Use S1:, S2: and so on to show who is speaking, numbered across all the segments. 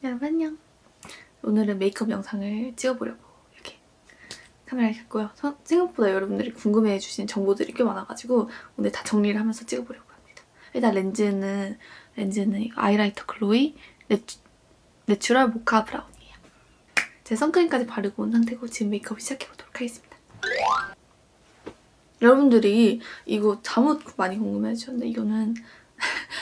S1: 여러분 안녕. 오늘은 메이크업 영상을 찍어보려고 이렇게 카메라를 켰고요. 생각보다 여러분들이 궁금해해주신 정보들이 꽤 많아가지고 오늘 다 정리를 하면서 찍어보려고 합니다. 일단 렌즈는 이거 아이라이터 글로이 내추럴 모카 브라운이에요. 제 선크림까지 바르고 온 상태고 지금 메이크업 시작해보도록 하겠습니다. 여러분들이 이거 잠옷 많이 궁금해해주셨는데 이거는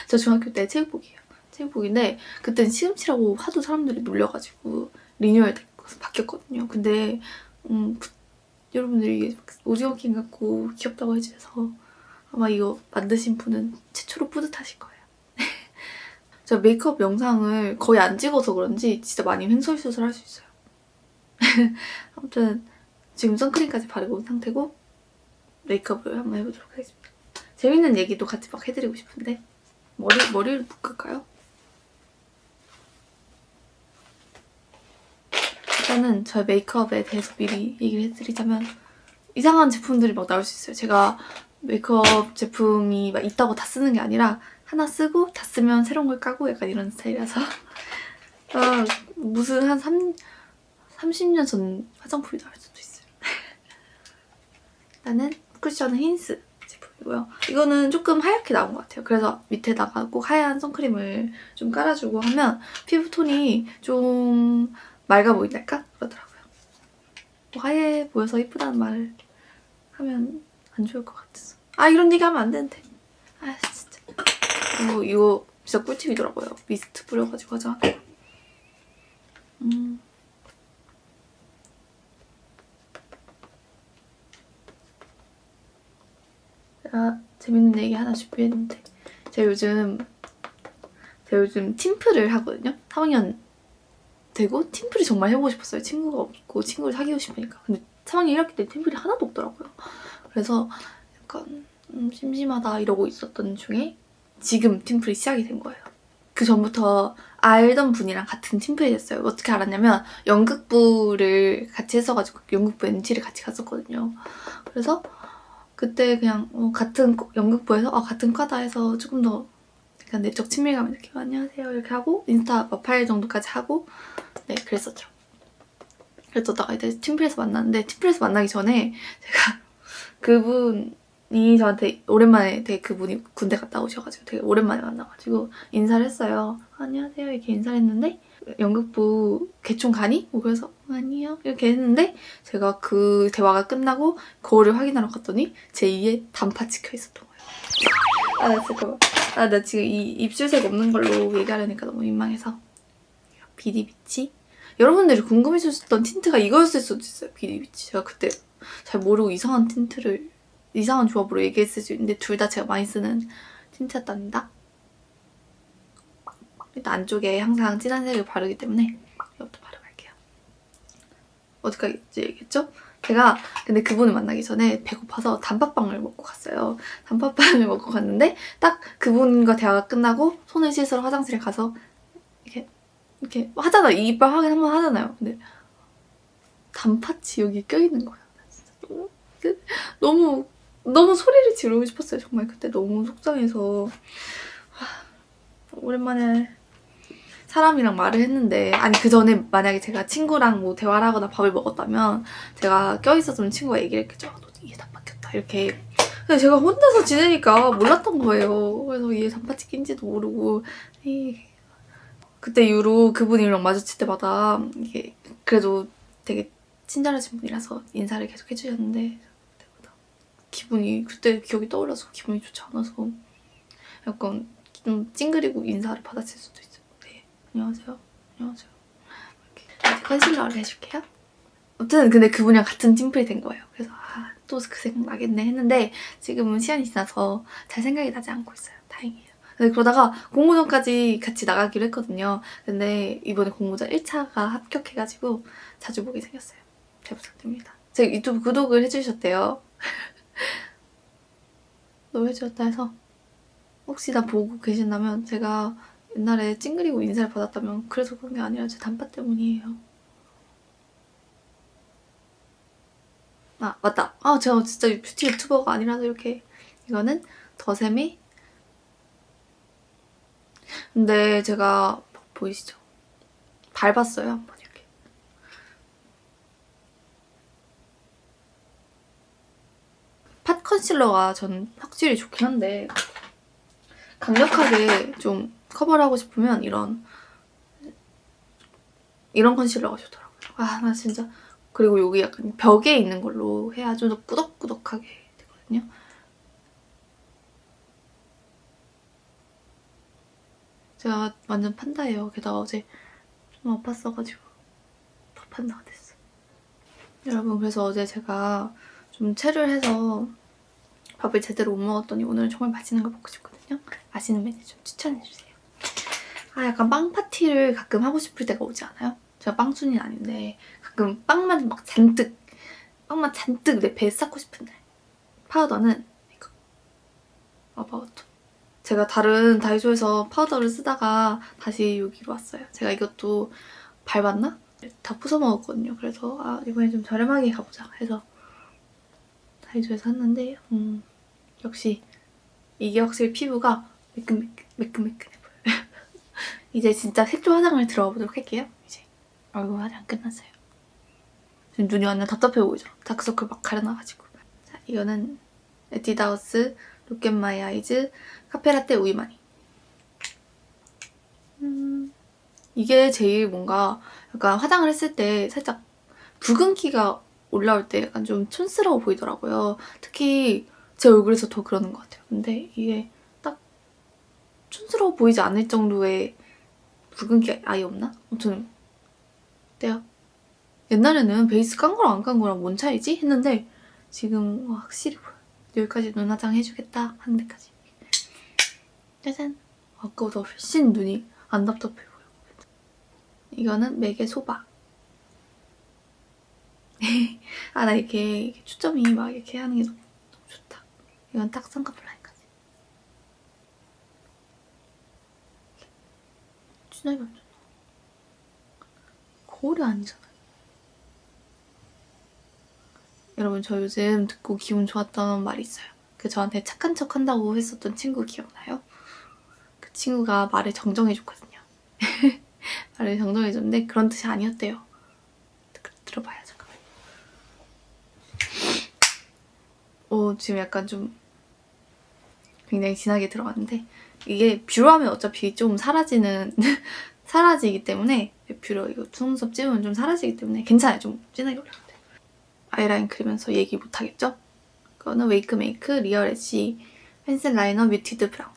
S1: 저 중학교 때 체육복이에요. 체육복인데 그땐 시금치라고 하도 사람들이 놀려가지고 리뉴얼 돼서 바뀌었거든요. 근데 여러분들이 이게 오징어킹 같고 귀엽다고 해주셔서 아마 이거 만드신 분은 최초로 뿌듯하실 거예요. 제가 메이크업 영상을 거의 안 찍어서 그런지 진짜 많이 횡설수설 할 수 있어요. 아무튼 지금 선크림까지 바르고 온 상태고 메이크업을 한번 해보도록 하겠습니다. 재밌는 얘기도 같이 막 해드리고 싶은데 머리를 묶을까요? 일단은 저의 메이크업에 대해서 미리 얘기를 해드리자면 이상한 제품들이 막 나올 수 있어요. 제가 메이크업 제품이 막 있다고 다 쓰는 게 아니라 하나 쓰고 다 쓰면 새로운 걸 까고 약간 이런 스타일이라서 무슨 한 30년 전 화장품이 나올 수도 있어요. 일단은 쿠션은 힌스 제품이고요. 이거는 조금 하얗게 나온 것 같아요. 그래서 밑에다가 꼭 하얀 선크림을 좀 깔아주고 하면 피부톤이 좀 맑아 보인달까? 그러더라고요. 뭐 하얘 보여서 이쁘다는 말을 하면 안 좋을 것 같아서. 이런 얘기 하면 안 되는데. 진짜. 그리고 이거 진짜 꿀팁이더라고요. 미스트 뿌려가지고 화장하는 거. 제가 재밌는 얘기 하나 준비했는데 제가 요즘 팀플을 하거든요. 3학년 되고 팀플이 정말 해보고 싶었어요. 친구가 없고 친구를 사귀고 싶으니까. 근데 3학년 1학기 때 팀플이 하나도 없더라고요. 그래서 약간 심심하다 이러고 있었던 중에 지금 팀플이 시작이 된 거예요. 그 전부터 알던 분이랑 같은 팀플이 됐어요. 어떻게 알았냐면 연극부를 같이 했어가지고 연극부 NT를 같이 갔었거든요. 그래서 그때 그냥 같은 연극부에서 같은 과다 해서 조금 더 약간 내적 친밀감을 느끼고 안녕하세요 이렇게 하고 인스타 몇 파일 정도까지 하고 네 그랬었죠. 그랬다가 이제 팀플에서 만났는데 팀플에서 만나기 전에 제가 그분이 저한테 오랜만에 되게 그분이 군대 갔다 오셔가지고 되게 오랜만에 만나가지고 인사를 했어요. 안녕하세요 이렇게 인사를 했는데 연극부 개총 가니? 그래서 아니요 이렇게 했는데 제가 그 대화가 끝나고 거울을 확인하러 갔더니 제 이에 단파 찍혀 있었던 거예요. 잠깐만. 나 지금 이 입술색 없는 걸로 얘기하려니까 너무 민망해서. 비디비치? 여러분들이 궁금해주셨던 틴트가 이거였을 수도 있어요. 비디비치. 제가 그때 잘 모르고 이상한 조합으로 얘기했을 수 있는데 둘 다 제가 많이 쓰는 틴트였답니다. 일단 안쪽에 항상 진한 색을 바르기 때문에 이것도 바르고 갈게요. 어디까지 얘기했죠? 제가 근데 그분을 만나기 전에 배고파서 단팥빵을 먹고 갔어요. 단팥빵을 먹고 갔는데 딱 그분과 대화가 끝나고 손을 씻으러 화장실에 가서 이렇게 하잖아요. 이빨 확인 한번 하잖아요. 근데 단팥이 여기 껴있는 거예요. 진짜 너무 소리를 지르고 싶었어요. 정말 그때 너무 속상해서 오랜만에 사람이랑 말을 했는데 그 전에 만약에 제가 친구랑 뭐 대화를 하거나 밥을 먹었다면 제가 껴있었으면 친구가 얘기를 했겠죠. 너 이게 단팥 꼈다 이렇게. 근데 제가 혼자서 지내니까 몰랐던 거예요. 그래서 이게 단팥이 낀지도 모르고 그때 이후로 그분이랑 마주칠 때마다 이게 그래도 되게 친절하신 분이라서 인사를 계속 해주셨는데 그때 기억이 떠올라서 기분이 좋지 않아서 약간 좀 찡그리고 인사를 받았을 수도 있어요. 네, 안녕하세요. 안녕하세요. 이렇게 컨실러를 해줄게요. 아무튼 근데 그분이랑 같은 팀플이 된 거예요. 그래서 또 그 생각 나겠네 했는데 지금은 시간이 지나서 잘 생각이 나지 않고 있어요. 다행이에요. 근데 그러다가 공모전까지 같이 나가기로 했거든요. 근데 이번에 공모전 1차가 합격해가지고 자주 보게 생겼어요. 잘 부탁드립니다. 제 유튜브 구독을 해주셨대요. 너 해주셨다 해서 혹시 나 보고 계신다면 제가 옛날에 찡그리고 인사를 받았다면 그래서 그런 게 아니라 제 단팥 때문이에요. 맞다. 제가 진짜 뷰티 유튜버가 아니라서 이렇게 이거는 더샘이 근데 제가 보이시죠? 밟았어요, 한번 이렇게. 팟 컨실러가 전 확실히 좋긴 한데 강력하게 좀 커버를 하고 싶으면 이런 컨실러가 좋더라고요. 아, 나 진짜. 그리고 여기 약간 벽에 있는 걸로 해야 좀 더 꾸덕꾸덕하게 되거든요. 제가 완전 판다예요. 게다가 어제 좀 아팠어가지고 더 판다가 됐어. 여러분, 그래서 어제 제가 좀 체를 해서 밥을 제대로 못 먹었더니 오늘은 정말 맛있는 걸 먹고 싶거든요. 맛있는 메뉴 좀 추천해주세요. 아, 약간 빵 파티를 가끔 하고 싶을 때가 오지 않아요? 제가 빵순이는 아닌데 가끔 빵만 잔뜩 내 배에 쌓고 싶은 날. 파우더는 이거 어바웃. 제가 다른 다이소에서 파우더를 쓰다가 다시 여기로 왔어요. 제가 이것도 밟았나? 다 부숴 먹었거든요. 그래서 아, 이번에 좀 저렴하게 가보자 해서 다이소에서 샀는데 역시 이게 확실히 피부가 매끈매끈해 보여요. 이제 진짜 색조 화장을 들어가 보도록 할게요. 이제 얼굴 화장 끝났어요. 지금 눈이 완전 답답해 보이죠? 다크서클 막 가려놔가지고. 자, 이거는 에뛰드하우스 Look at My Eyes 카페라떼 우유마니. 이게 제일 뭔가 약간 화장을 했을 때 살짝 붉은기가 올라올 때 약간 좀 촌스러워 보이더라고요. 특히 제 얼굴에서 더 그러는 것 같아요. 근데 이게 딱 촌스러워 보이지 않을 정도의 붉은기가 아예 없나? 아무튼 내가 옛날에는 베이스 깐 거랑 안 깐 거랑 뭔 차이지? 했는데 지금 확실히 보여. 여기까지 눈 화장 해주겠다 하는 데까지. 짜잔! 아까보다 훨씬 눈이 안 답답해 보여. 이거는 맥의 소바. 아, 나 이렇게 초점이 막 이렇게 하는 게 너무 좋다. 이건 딱 쌍꺼풀 라인까지. 진하게 안 좋나? 거울이 아니잖아요. 여러분, 저 요즘 듣고 기분 좋았던 말이 있어요. 그 저한테 착한 척 한다고 했었던 친구 기억나요? 그 친구가 말을 정정해줬거든요. 말을 정정해줬는데 그런 뜻이 아니었대요. 들어봐요, 잠깐만. 지금 약간 좀 굉장히 진하게 들어갔는데 이게 뷰러 하면 어차피 좀 사라지기 때문에 뷰러 이거 속눈썹 찝으면 좀 사라지기 때문에 괜찮아요. 좀 진하게 올려도 돼요. 아이라인 그리면서 얘기 못하겠죠? 이거는 웨이크메이크 리얼 엣지 펜슬 라이너 뮤티드 브라운.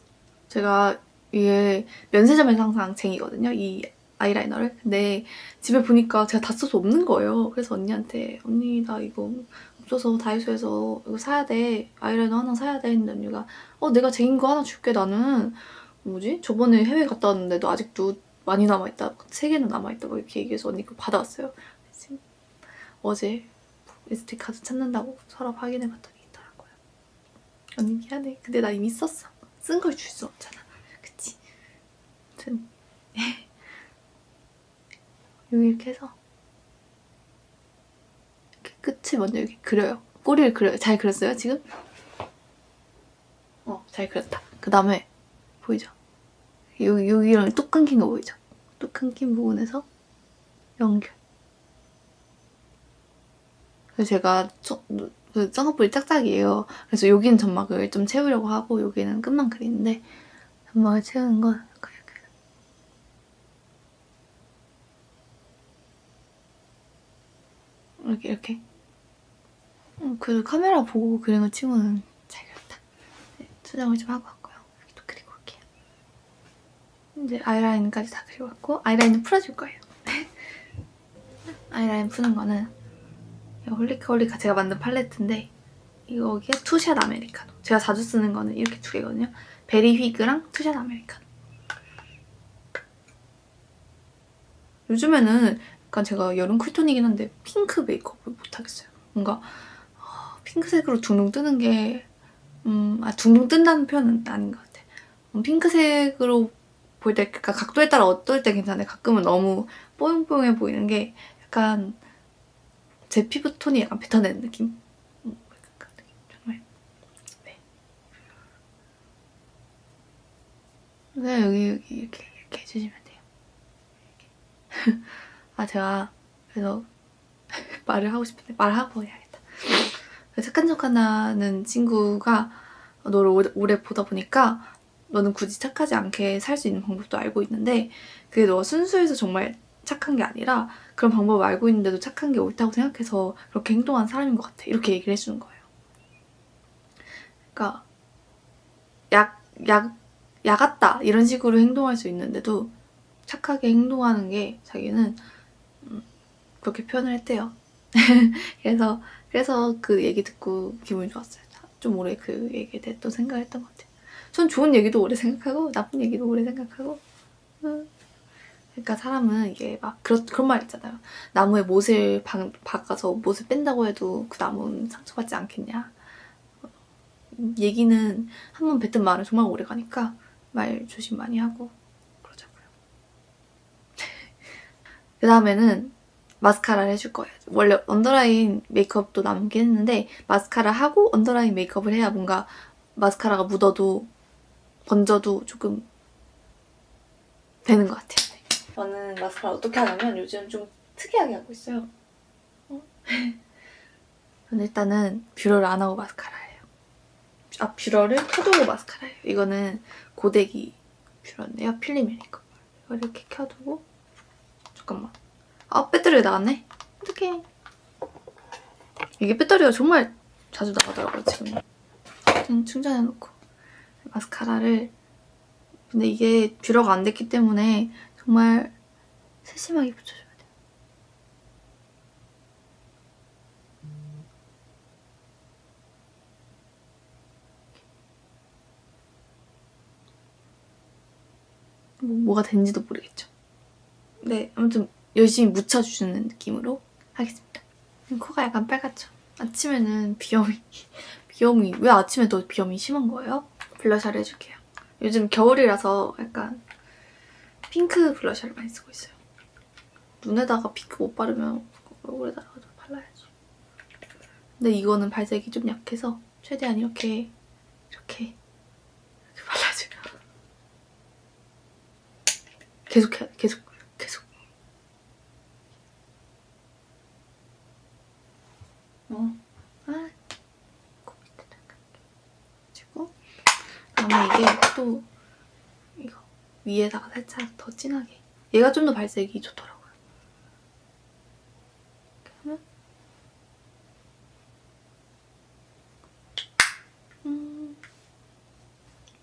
S1: 제가 이게 면세점에서 항상 쟁이거든요, 이 아이라이너를. 근데 집에 보니까 제가 다 써서 없는 거예요. 그래서 언니한테 언니 나 이거 없어서 다이소에서 이거 사야 돼. 아이라이너 하나 사야 돼. 했는데 언니가 내가 쟁인 거 하나 줄게. 나는 뭐지? 저번에 해외 갔다 왔는데도 아직도 많이 남아있다. 3개는 남아있다. 뭐 이렇게 얘기해서 언니 거 받아왔어요. 지금 어제 SD 카드 찾는다고 서랍 확인해봤더니 있더라고요. 언니 미안해. 근데 나 이미 썼어. 쓴 걸 줄 수 없잖아. 그치? 아무튼 여기 이렇게 해서 이렇게 끝을 먼저 이렇게 그려요. 꼬리를 그려요. 잘 그렸어요, 지금? 잘 그렸다. 그 다음에 보이죠? 여기랑 뚝 끊긴 거 보이죠? 뚝 끊긴 부분에서 연결. 그래서 제가 그 쌍꺼풀이 짝짝이에요. 그래서 여기는 점막을 좀 채우려고 하고 여기는 끝만 그리는데 점막을 채우는 건 이렇게. 그래도 카메라 보고 그리는 친구는 잘 그렸다. 네, 수정을 좀 하고 왔고요. 여기도 그리고 올게요. 이제 아이라인까지 다 그리고 왔고 아이라인 풀어줄 거예요. 아이라인 푸는 거는 홀리카 제가 만든 팔레트인데 여기에 투샷 아메리카노. 제가 자주 쓰는 거는 이렇게 2개거든요. 베리 휘그랑 투샷 아메리카노. 요즘에는 약간 제가 여름 쿨톤이긴 한데 핑크 메이크업을 못하겠어요. 뭔가 핑크색으로 둥둥 뜨는 게 둥둥 뜬다는 표현은 아닌 것 같아. 핑크색으로 볼 때, 그러니까 각도에 따라 어떨 때 괜찮은데 가끔은 너무 뽀용뽀용해 보이는 게 약간 제 피부톤이 약간 뱉어내는 느낌? 정말. 네. 네, 여기 이렇게 해주시면 돼요. 이렇게. 제가 그래서 말을 하고 싶은데 말하고 해야겠다. 착한 척하는 친구가 너를 오래 보다 보니까 너는 굳이 착하지 않게 살 수 있는 방법도 알고 있는데 그게 너가 순수해서 정말 착한 게 아니라 그런 방법을 알고 있는데도 착한 게 옳다고 생각해서 그렇게 행동한 사람인 것 같아. 이렇게 얘기를 해주는 거예요. 그러니까 야같다 이런 식으로 행동할 수 있는데도 착하게 행동하는 게 자기는 그렇게 표현을 했대요. 그래서 그 얘기 듣고 기분이 좋았어요. 좀 오래 그 얘기에 대해 또 생각을 했던 것 같아요. 전 좋은 얘기도 오래 생각하고 나쁜 얘기도 오래 생각하고 그러니까 사람은 이게 막 그런 말 있잖아요. 나무에 못을 박아서 못을 뺀다고 해도 그 나무는 상처받지 않겠냐. 얘기는 한 번 뱉은 말은 정말 오래 가니까 말 조심 많이 하고 그러자고요. 그 다음에는 마스카라를 해줄 거예요. 원래 언더라인 메이크업도 남긴 했는데 마스카라 하고 언더라인 메이크업을 해야 뭔가 마스카라가 묻어도 번져도 조금 되는 것 같아요. 저는 마스카라 어떻게 하냐면 요즘 좀 특이하게 하고 있어요. 저는 일단은 뷰러를 안 하고 마스카라예요. 뷰러를 켜두고 마스카라예요. 이거는 고데기 뷰러인데요. 필름 메이크업. 이걸 이렇게 켜두고 잠깐만. 배터리가 나갔네? 어떡해. 이게 배터리가 정말 자주 나가더라고요, 지금. 충전해놓고. 마스카라를. 근데 이게 뷰러가 안 됐기 때문에 정말 세심하게 붙여줘야 돼요. 뭐가 된지도 모르겠죠. 네, 아무튼 열심히 묻혀주는 느낌으로 하겠습니다. 코가 약간 빨갛죠? 아침에는 비염이 왜 아침에 더 비염이 심한 거예요? 블러셔를 해줄게요. 요즘 겨울이라서 약간 핑크 블러셔를 많이 쓰고 있어요. 눈에다가 핑크 못 바르면 얼굴에다가 좀 발라야지. 근데 이거는 발색이 좀 약해서 최대한 이렇게 발라줘요. 계속 해야 돼. 계속. 코 밑에다가 해주고 그다음에 이게 또 이거 위에다가 살짝 더 진하게 얘가 좀 더 발색이 좋더라고요. 이렇게 하면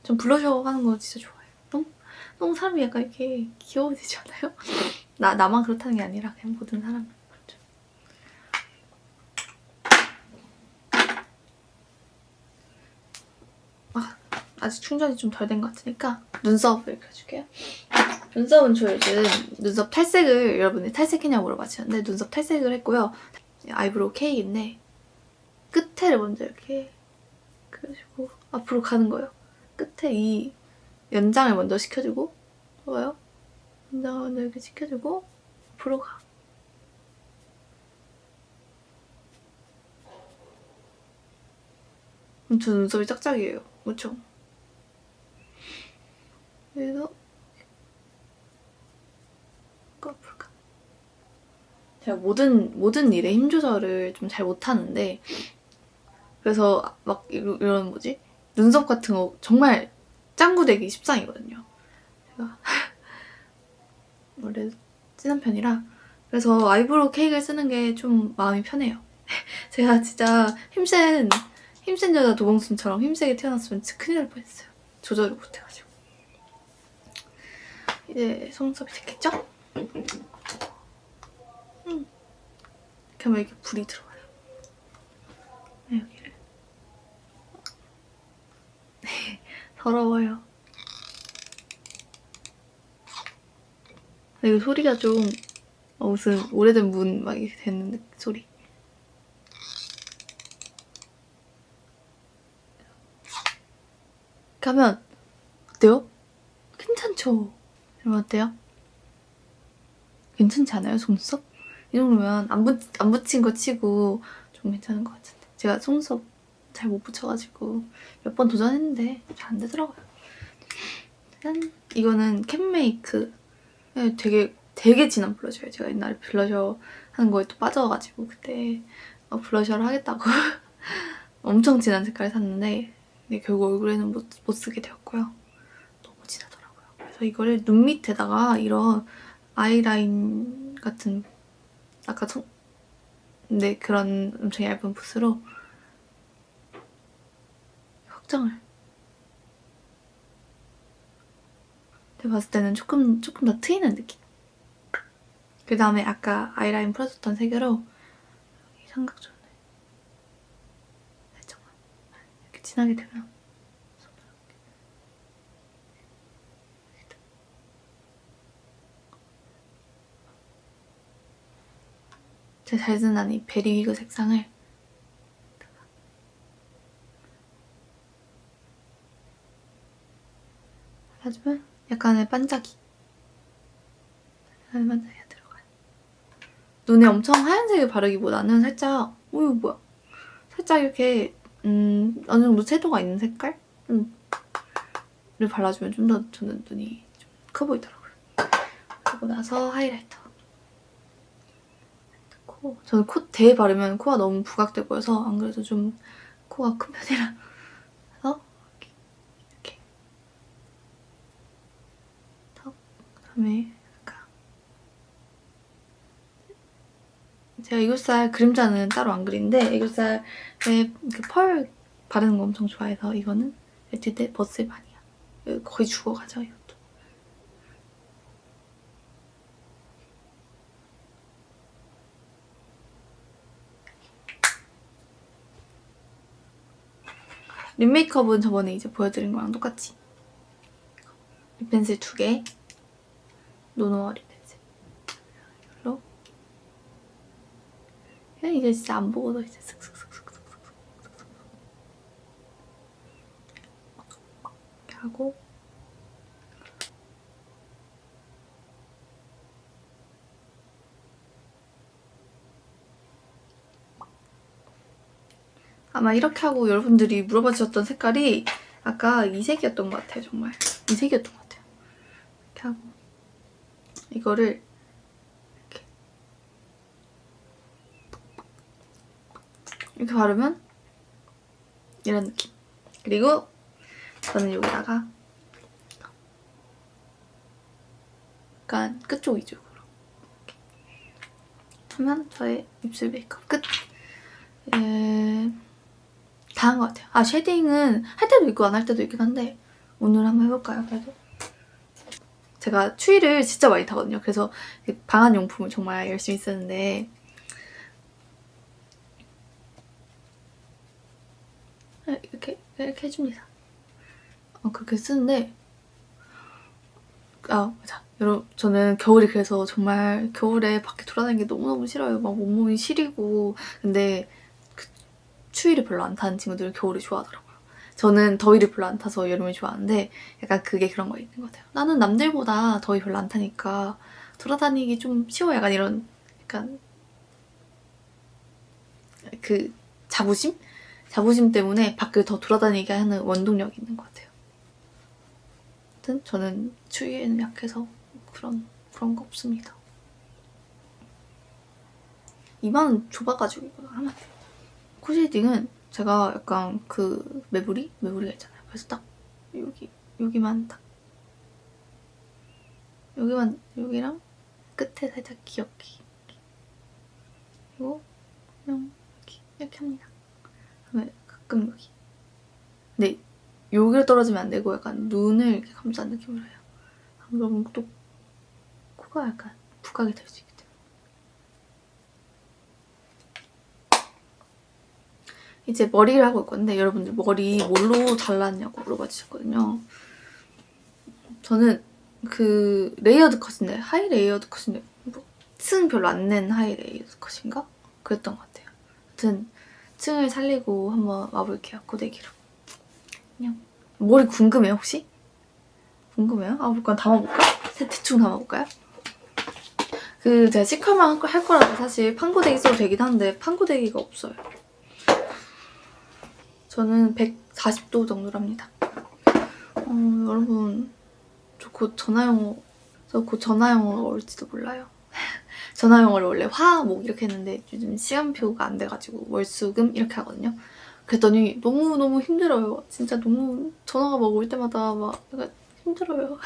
S1: 전 블러셔 하는 거 진짜 좋아해요. 너무 사람이 약간 이렇게 귀여워지지 않아요? 나만 그렇다는 게 아니라 그냥 모든 사람이 그렇죠. 아직 충전이 좀 덜 된 것 같으니까 눈썹을 그려줄게요. 눈썹은 저 요즘 눈썹 탈색을 여러분이 탈색했냐고 물어봐주셨는데 눈썹 탈색을 했고요. 아이브로우 케이크인데 끝에를 먼저 이렇게 그려주고 앞으로 가는 거예요. 끝에 이 연장을 먼저 시켜주고 좋아요. 연장을 먼저 이렇게 시켜주고 앞으로 가. 저 눈썹이 짝짝이에요. 그렇죠? 그래서 앞으로 가. 제가 모든 일에 힘 조절을 좀 잘 못하는데 그래서 막 이런 뭐지? 눈썹 같은 거 정말 짱구 되기 십상이거든요. 제가 원래 진한 편이라 그래서 아이브로우 케이크를 쓰는 게 좀 마음이 편해요. 제가 진짜 힘센 여자 도봉순처럼 힘세게 태어났으면 진짜 큰일 날 뻔했어요. 조절을 못해가지고. 이제 속눈썹이 됐겠죠? 이렇게 하면 이렇게 불이 들어와요. 여기를. 더러워요. 이거 소리가 좀 무슨 오래된 문 막 이렇게 되는 소리. 이렇게 하면 어때요? 괜찮죠? 여러분 어때요? 괜찮지 않아요? 속눈썹? 이 정도면 안 붙인 거 치고 좀 괜찮은 것 같은데 제가 속눈썹 잘 못 붙여가지고 몇 번 도전했는데 잘 안 되더라고요. 짠! 이거는 캔메이크 되게 되게 진한 블러셔예요. 제가 옛날에 블러셔 하는 거에 또 빠져가지고 그때 블러셔를 하겠다고 엄청 진한 색깔을 샀는데 근데 결국 얼굴에는 못 쓰게 되었고요. 너무 진하더라고요. 그래서 이거를 눈 밑에다가 이런 아이라인 같은 아까 네, 그런 엄청 얇은 붓으로 확장을. 제가 봤을 때는 조금 더 트이는 느낌. 그 다음에 아까 아이라인 풀어줬던 색으로 삼각존을 살짝만 이렇게 진하게 되면 제가 잘 쓰는 이 베리 위그 색상을 해주면 약간의 반짝이가 들어가요. 눈에 엄청 하얀색을 바르기보다는 살짝 이거 뭐야? 살짝 이렇게 어느 정도 채도가 있는 색깔을 발라주면 좀 더 저는 눈이 좀 커 보이더라고요. 그리고 나서 하이라이터. 저는 콧대에 바르면 코가 너무 부각돼 보여서 안 그래도 좀 코가 큰 편이라 그래서 이렇게 턱 그다음에 약간 제가 애교살 그림자는 따로 안 그리는데 애교살에 펄 바르는 거 엄청 좋아해서 이거는 에뛰드 버슬반이야. 거의 죽어가죠 이것도. 립 메이크업은 저번에 이제 보여드린 거랑 똑같이 립 펜슬 2개, 노노어 립 펜슬 이걸로 그냥 이제 진짜 안 보고도 이제 슥슥슥슥슥 이렇게 하고 아마 이렇게 하고 여러분들이 물어봐 주셨던 색깔이 아까 이 색이었던 것 같아요. 정말 이 색이었던 것 같아요. 이렇게 하고 이거를 이렇게 바르면 이런 느낌. 그리고 저는 여기다가 약간 끝쪽 위주로 이렇게 하면 저의 입술 메이크업 끝! 다 한 것 같아요. 아, 쉐딩은 할 때도 있고 안 할 때도 있긴 한데 오늘 한번 해볼까요? 그래도 제가 추위를 진짜 많이 타거든요. 그래서 방한 용품을 정말 열심히 쓰는데 이렇게 해줍니다. 그렇게 쓰는데 맞아. 여러분, 저는 겨울이 그래서 정말 겨울에 밖에 돌아다니는 게 너무너무 싫어요. 막 온몸이 시리고. 근데 추위를 별로 안 타는 친구들은 겨울을 좋아하더라고요. 저는 더위를 별로 안 타서 여름을 좋아하는데 약간 그게 그런 거 있는 것 같아요. 나는 남들보다 더위 별로 안 타니까 돌아다니기 좀 쉬워. 약간 이런 약간 그 자부심? 자부심 때문에 밖을 더 돌아다니게 하는 원동력이 있는 것 같아요. 아무튼 저는 추위에는 약해서 그런 거 없습니다. 입안은 좁아가지고 이거 하면 안 돼요. 코 쉐딩은 제가 약간 그 매부리가 있잖아요. 그래서 딱 여기만 여기랑 끝에 살짝 귀엽게 그리고 그냥 이렇게 합니다. 그다음에 가끔 여기. 근데 여기로 떨어지면 안 되고 약간 눈을 이렇게 감싼 느낌으로 해요. 그러면 또 코가 약간 부각이 될 수 있기 때문에. 이제 머리를 하고 있건데 여러분들 머리 뭘로 잘랐냐고 물어봐 주셨거든요. 저는 그 레이어드 컷인데 하이 레이어드 컷인데 뭐 층 별로 안 낸 하이 레이어드 컷인가? 그랬던 것 같아요. 아무튼 층을 살리고 한번 와볼게요. 고데기로. 그냥 머리 궁금해요 혹시? 궁금해요? 그럼 담아볼까? 대충 담아볼까요? 제가 시컬만 할 거라서 사실 판고데기 써도 되긴 한데 판고데기가 없어요. 저는 140도 정도로 합니다. 여러분 저 곧 전화영어 그래서 곧 전화영어가 올지도 몰라요. 전화영어를 원래 화, 목 이렇게 했는데 요즘 시간표가 안 돼가지고 월, 수, 금 이렇게 하거든요. 그랬더니 너무너무 힘들어요. 진짜 너무 전화가 막 올 때마다 막 약간 힘들어요.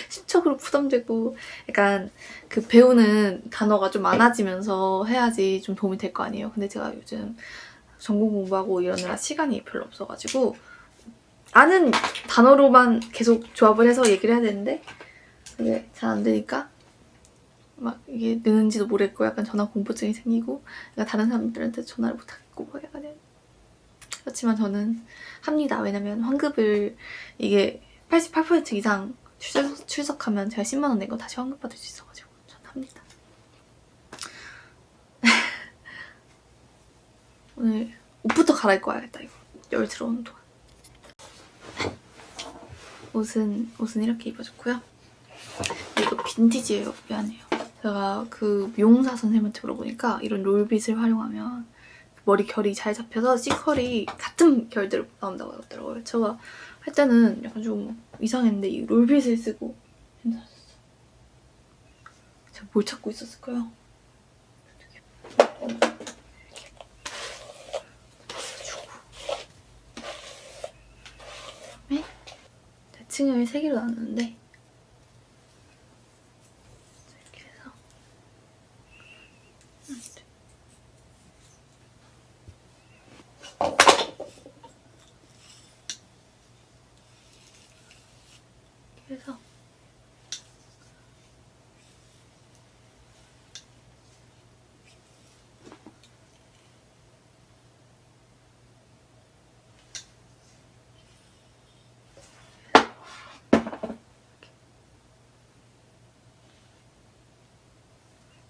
S1: 심적으로 부담되고 약간 그 배우는 단어가 좀 많아지면서 해야지 좀 도움이 될 거 아니에요. 근데 제가 요즘 전공 공부하고 이러느라 시간이 별로 없어가지고 아는 단어로만 계속 조합을 해서 얘기를 해야 되는데 그게 잘 안 되니까 막 이게 느는지도 모르겠고 약간 전화 공포증이 생기고 그러니까 다른 사람들한테 전화를 못하겠고 막 약간 그렇지만 저는 합니다. 왜냐면 환급을 이게 88% 이상 출석하면 제가 10만 원 낸 거 다시 환급받을 수 있어가지고 저는 합니다. 오늘 옷부터 갈아입고 와야겠다 이거 열 들어오는 동안. 옷은 이렇게 입어줬고요. 이거 빈티지예요. 미안해요. 제가 그 미용사 선생님한테 물어보니까 이런 롤빗을 활용하면 머리 결이 잘 잡혀서 C컬이 같은 결대로 나온다고 하더라고요. 제가 할 때는 약간 좀 이상했는데 이 롤빗을 쓰고 괜찮았어요. 제가 뭘 찾고 있었을까요? 그다음에 대칭을 3개로 나눴는데 이렇게 해서 그래서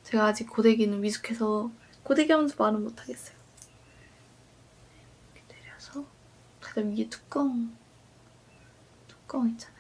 S1: 제가 아직 고데기는 미숙해서 고데기 하면서 말은 못하겠어요. 이렇게 내려서 그다음 위에 뚜껑 있잖아요.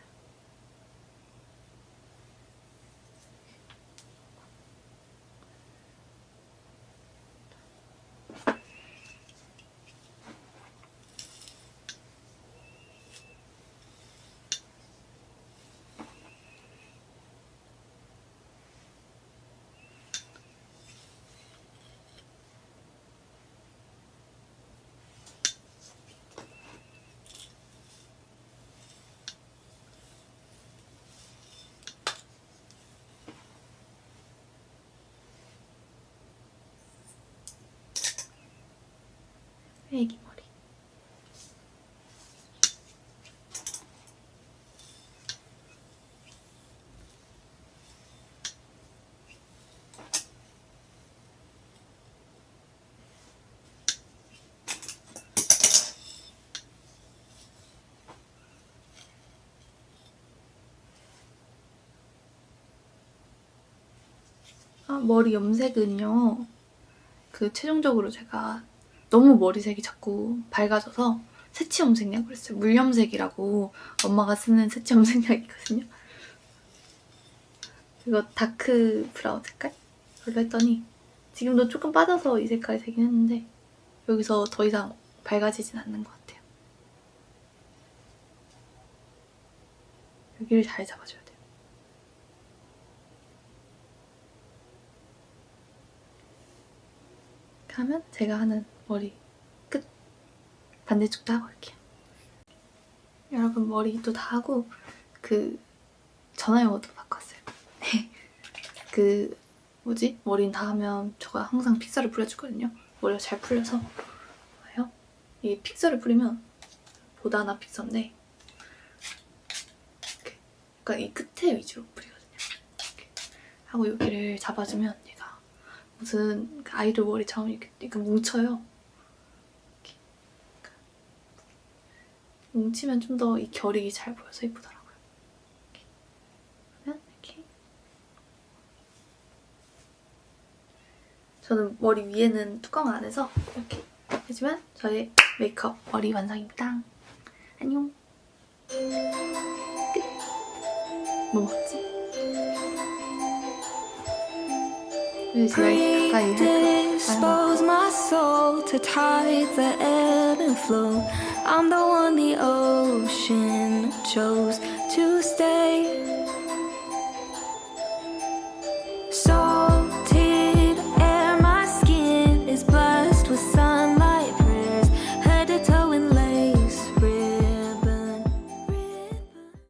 S1: 애기 머리. 머리 염색은요. 그 최종적으로 제가 너무 머리색이 자꾸 밝아져서 새치 염색약을 했어요. 물염색이라고 엄마가 쓰는 새치 염색약이거든요. 이거 다크 브라운 색깔? 그걸로 했더니 지금도 조금 빠져서 이 색깔이 되긴 했는데 여기서 더 이상 밝아지진 않는 것 같아요. 여기를 잘 잡아줘야 돼요. 그러면 제가 하는 머리 끝! 반대쪽도 하고 올게요. 여러분 머리도 다 하고 그 전화영어도 바꿨어요. 그 뭐지? 머리는 다 하면 제가 항상 픽서를 뿌려주거든요. 머리가 잘 풀려서 봐요. 이 픽서를 뿌리면 보다나 픽서인데 이렇게 약간 이 끝에 위주로 뿌리거든요. 이렇게 하고 여기를 잡아주면 얘가 무슨 그 아이돌 머리처럼 이렇게 뭉쳐요. 이렇게 뭉치면 좀 더 이 결이 잘 보여서 예쁘더라고요. 이렇게. 그러면 이렇게 저는 머리 위에는 뚜껑 안 해서 이렇게 해주면 저의 메이크업 머리 완성입니다. 안녕. 끝. 뭐 먹지? 제가 가까이
S2: expose my soul to tides that ebb and flow. I'm the one the ocean chose to stay.